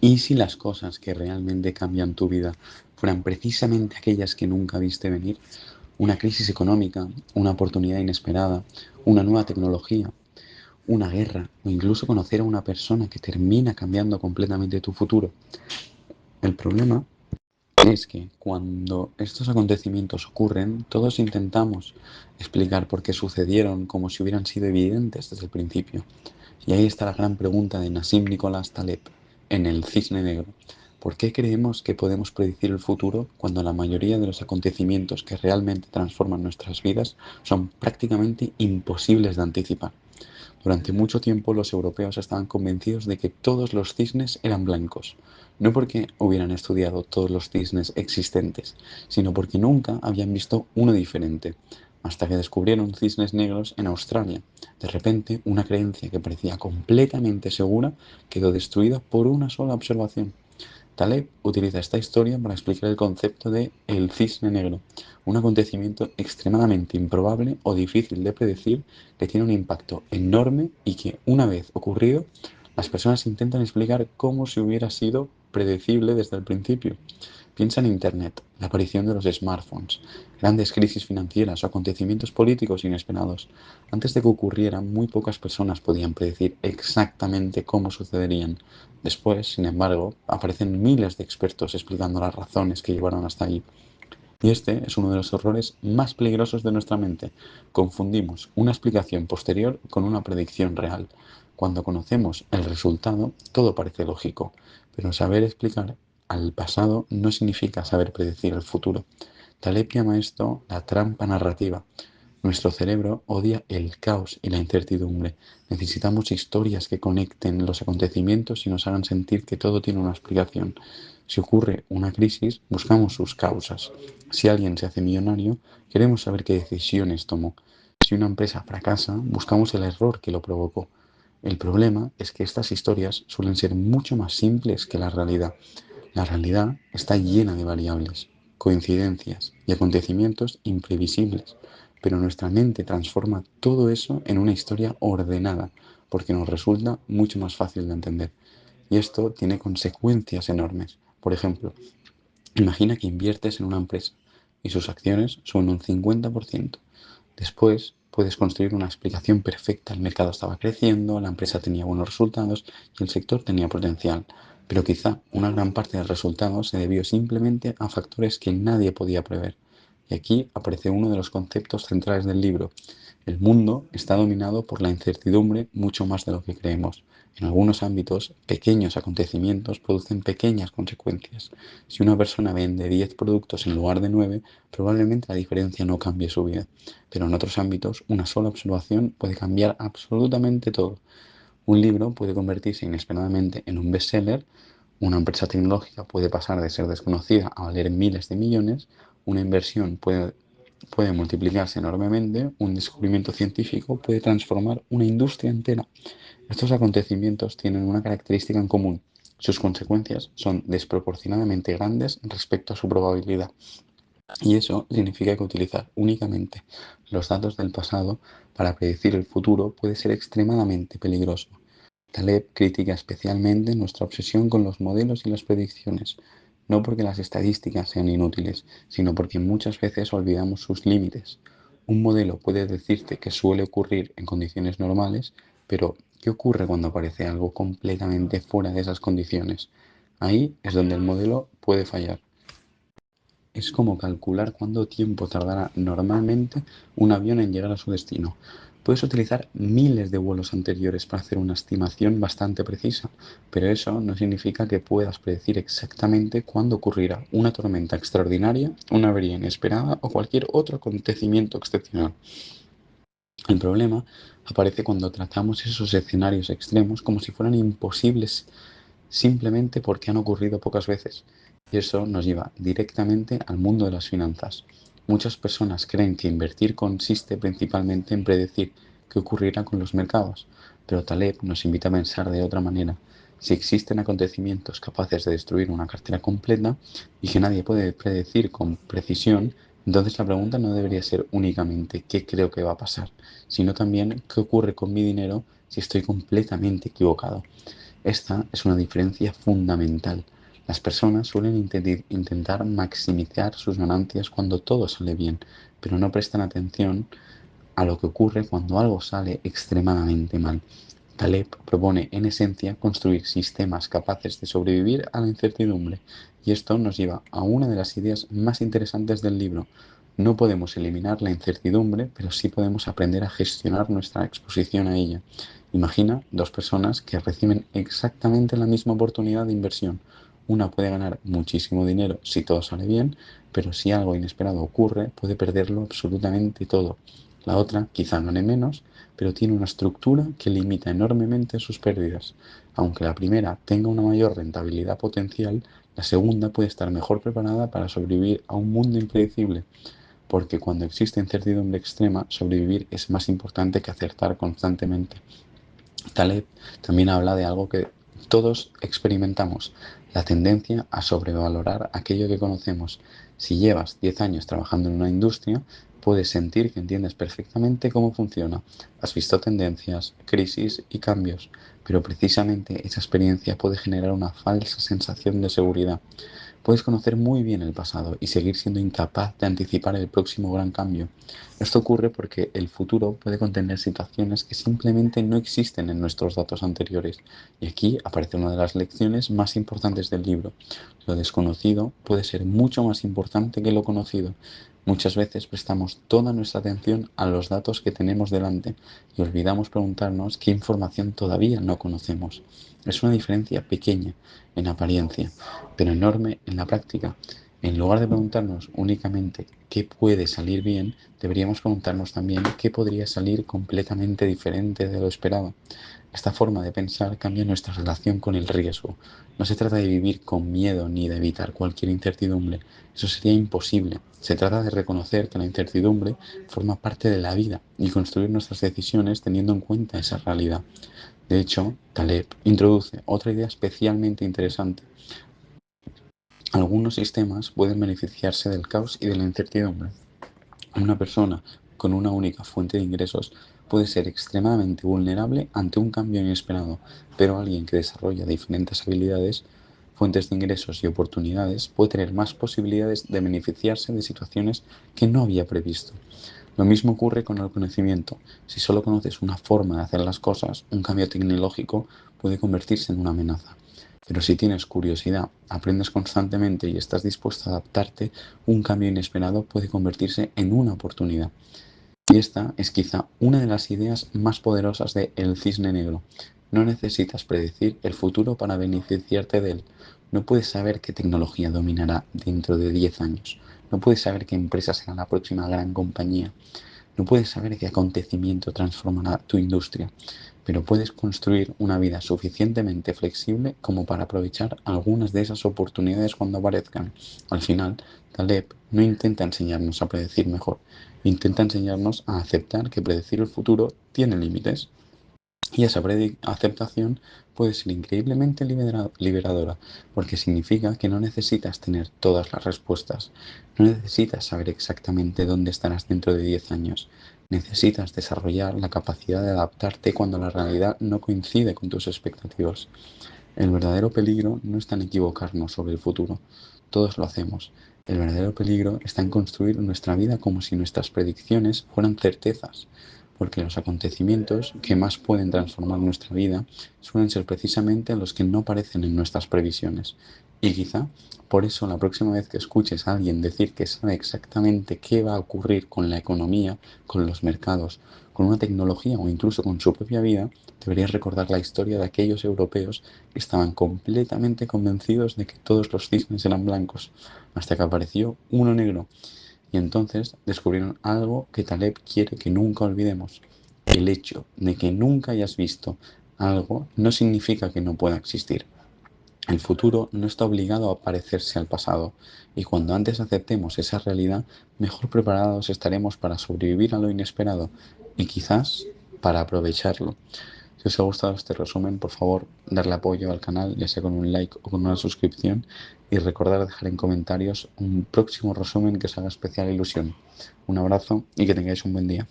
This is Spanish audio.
¿Y si las cosas que realmente cambian tu vida fueran precisamente aquellas que nunca viste venir? Una crisis económica, una oportunidad inesperada, una nueva tecnología, una guerra o incluso conocer a una persona que termina cambiando completamente tu futuro. El problema es que cuando estos acontecimientos ocurren, todos intentamos explicar por qué sucedieron como si hubieran sido evidentes desde el principio. Y ahí está la gran pregunta de Nassim Nicolás Taleb en El Cisne Negro. ¿Por qué creemos que podemos predecir el futuro cuando la mayoría de los acontecimientos que realmente transforman nuestras vidas son prácticamente imposibles de anticipar? Durante mucho tiempo los europeos estaban convencidos de que todos los cisnes eran blancos, no porque hubieran estudiado todos los cisnes existentes, sino porque nunca habían visto uno diferente, hasta que descubrieron cisnes negros en Australia. De repente, una creencia que parecía completamente segura quedó destruida por una sola observación. Taleb utiliza esta historia para explicar el concepto de el cisne negro, un acontecimiento extremadamente improbable o difícil de predecir que tiene un impacto enorme y que, una vez ocurrido, las personas intentan explicar cómo si hubiera sido predecible desde el principio. Piensa en Internet, la aparición de los smartphones, grandes crisis financieras o acontecimientos políticos inesperados. Antes de que ocurrieran, muy pocas personas podían predecir exactamente cómo sucederían. Después, sin embargo, aparecen miles de expertos explicando las razones que llevaron hasta allí. Y este es uno de los errores más peligrosos de nuestra mente. Confundimos una explicación posterior con una predicción real. Cuando conocemos el resultado, todo parece lógico, pero saber explicar al pasado no significa saber predecir el futuro. Taleb llama esto la trampa narrativa. Nuestro cerebro odia el caos y la incertidumbre. Necesitamos historias que conecten los acontecimientos y nos hagan sentir que todo tiene una explicación. Si ocurre una crisis, buscamos sus causas. Si alguien se hace millonario, queremos saber qué decisiones tomó. Si una empresa fracasa, buscamos el error que lo provocó. El problema es que estas historias suelen ser mucho más simples que la realidad. La realidad está llena de variables, coincidencias y acontecimientos imprevisibles, pero nuestra mente transforma todo eso en una historia ordenada, porque nos resulta mucho más fácil de entender. Y esto tiene consecuencias enormes. Por ejemplo, imagina que inviertes en una empresa y sus acciones suben un 50%. Después puedes construir una explicación perfecta. El mercado estaba creciendo, la empresa tenía buenos resultados y el sector tenía potencial. Pero quizá una gran parte del resultado se debió simplemente a factores que nadie podía prever. Y aquí aparece uno de los conceptos centrales del libro. El mundo está dominado por la incertidumbre mucho más de lo que creemos. En algunos ámbitos, pequeños acontecimientos producen pequeñas consecuencias. Si una persona vende 10 productos en lugar de 9, probablemente la diferencia no cambie su vida. Pero en otros ámbitos, una sola observación puede cambiar absolutamente todo. Un libro puede convertirse inesperadamente en un bestseller, una empresa tecnológica puede pasar de ser desconocida a valer miles de millones, una inversión puede multiplicarse enormemente, un descubrimiento científico puede transformar una industria entera. Estos acontecimientos tienen una característica en común. Sus consecuencias son desproporcionadamente grandes respecto a su probabilidad. Y eso significa que utilizar únicamente los datos del pasado para predecir el futuro puede ser extremadamente peligroso. Taleb critica especialmente nuestra obsesión con los modelos y las predicciones, no porque las estadísticas sean inútiles, sino porque muchas veces olvidamos sus límites. Un modelo puede decirte que suele ocurrir en condiciones normales, pero ¿qué ocurre cuando aparece algo completamente fuera de esas condiciones? Ahí es donde el modelo puede fallar. Es como calcular cuánto tiempo tardará normalmente un avión en llegar a su destino. Puedes utilizar miles de vuelos anteriores para hacer una estimación bastante precisa, pero eso no significa que puedas predecir exactamente cuándo ocurrirá una tormenta extraordinaria, una avería inesperada o cualquier otro acontecimiento excepcional. El problema aparece cuando tratamos esos escenarios extremos como si fueran imposibles simplemente porque han ocurrido pocas veces. Y eso nos lleva directamente al mundo de las finanzas. Muchas personas creen que invertir consiste principalmente en predecir qué ocurrirá con los mercados, pero Taleb nos invita a pensar de otra manera. Si existen acontecimientos capaces de destruir una cartera completa y que nadie puede predecir con precisión, entonces la pregunta no debería ser únicamente qué creo que va a pasar, sino también qué ocurre con mi dinero si estoy completamente equivocado. Esta es una diferencia fundamental. Las personas suelen intentar maximizar sus ganancias cuando todo sale bien, pero no prestan atención a lo que ocurre cuando algo sale extremadamente mal. Taleb propone, en esencia, construir sistemas capaces de sobrevivir a la incertidumbre, y esto nos lleva a una de las ideas más interesantes del libro. No podemos eliminar la incertidumbre, pero sí podemos aprender a gestionar nuestra exposición a ella. Imagina dos personas que reciben exactamente la misma oportunidad de inversión. Una puede ganar muchísimo dinero si todo sale bien, pero si algo inesperado ocurre, puede perderlo absolutamente todo. La otra quizá gane menos, pero tiene una estructura que limita enormemente sus pérdidas. Aunque la primera tenga una mayor rentabilidad potencial, la segunda puede estar mejor preparada para sobrevivir a un mundo impredecible, porque cuando existe incertidumbre extrema, sobrevivir es más importante que acertar constantemente. Taleb también habla de algo que todos experimentamos, la tendencia a sobrevalorar aquello que conocemos. Si llevas 10 años trabajando en una industria, puedes sentir que entiendes perfectamente cómo funciona. Has visto tendencias, crisis y cambios, pero precisamente esa experiencia puede generar una falsa sensación de seguridad. Puedes conocer muy bien el pasado y seguir siendo incapaz de anticipar el próximo gran cambio. Esto ocurre porque el futuro puede contener situaciones que simplemente no existen en nuestros datos anteriores. Y aquí aparece una de las lecciones más importantes del libro. Lo desconocido puede ser mucho más importante que lo conocido. Muchas veces prestamos toda nuestra atención a los datos que tenemos delante y olvidamos preguntarnos qué información todavía no conocemos. Es una diferencia pequeña en apariencia, pero enorme en la práctica. En lugar de preguntarnos únicamente qué puede salir bien, deberíamos preguntarnos también qué podría salir completamente diferente de lo esperado. Esta forma de pensar cambia nuestra relación con el riesgo. No se trata de vivir con miedo ni de evitar cualquier incertidumbre. Eso sería imposible. Se trata de reconocer que la incertidumbre forma parte de la vida y construir nuestras decisiones teniendo en cuenta esa realidad. De hecho, Taleb introduce otra idea especialmente interesante. Algunos sistemas pueden beneficiarse del caos y de la incertidumbre. Una persona con una única fuente de ingresos puede ser extremadamente vulnerable ante un cambio inesperado, pero alguien que desarrolla diferentes habilidades, fuentes de ingresos y oportunidades puede tener más posibilidades de beneficiarse de situaciones que no había previsto. Lo mismo ocurre con el conocimiento. Si solo conoces una forma de hacer las cosas, un cambio tecnológico puede convertirse en una amenaza. Pero si tienes curiosidad, aprendes constantemente y estás dispuesto a adaptarte, un cambio inesperado puede convertirse en una oportunidad. Y esta es quizá una de las ideas más poderosas de El Cisne Negro. No necesitas predecir el futuro para beneficiarte de él. No puedes saber qué tecnología dominará dentro de 10 años. No puedes saber qué empresa será la próxima gran compañía. No puedes saber qué acontecimiento transformará tu industria, pero puedes construir una vida suficientemente flexible como para aprovechar algunas de esas oportunidades cuando aparezcan. Al final, Taleb no intenta enseñarnos a predecir mejor, intenta enseñarnos a aceptar que predecir el futuro tiene límites. Y esa aceptación puede ser increíblemente liberadora, porque significa que no necesitas tener todas las respuestas, no necesitas saber exactamente dónde estarás dentro de 10 años, necesitas desarrollar la capacidad de adaptarte cuando la realidad no coincide con tus expectativas. El verdadero peligro no está en equivocarnos sobre el futuro, todos lo hacemos. El verdadero peligro está en construir nuestra vida como si nuestras predicciones fueran certezas, porque los acontecimientos que más pueden transformar nuestra vida suelen ser precisamente los que no aparecen en nuestras previsiones. Y quizá por eso la próxima vez que escuches a alguien decir que sabe exactamente qué va a ocurrir con la economía, con los mercados, con una tecnología o incluso con su propia vida, deberías recordar la historia de aquellos europeos que estaban completamente convencidos de que todos los cisnes eran blancos, hasta que apareció uno negro. Y entonces descubrieron algo que Taleb quiere que nunca olvidemos. El hecho de que nunca hayas visto algo no significa que no pueda existir. El futuro no está obligado a parecerse al pasado, y cuando antes aceptemos esa realidad, mejor preparados estaremos para sobrevivir a lo inesperado y quizás para aprovecharlo. Si os ha gustado este resumen, por favor, darle apoyo al canal, ya sea con un like o con una suscripción, y recordar dejar en comentarios un próximo resumen que os haga especial ilusión. Un abrazo y que tengáis un buen día.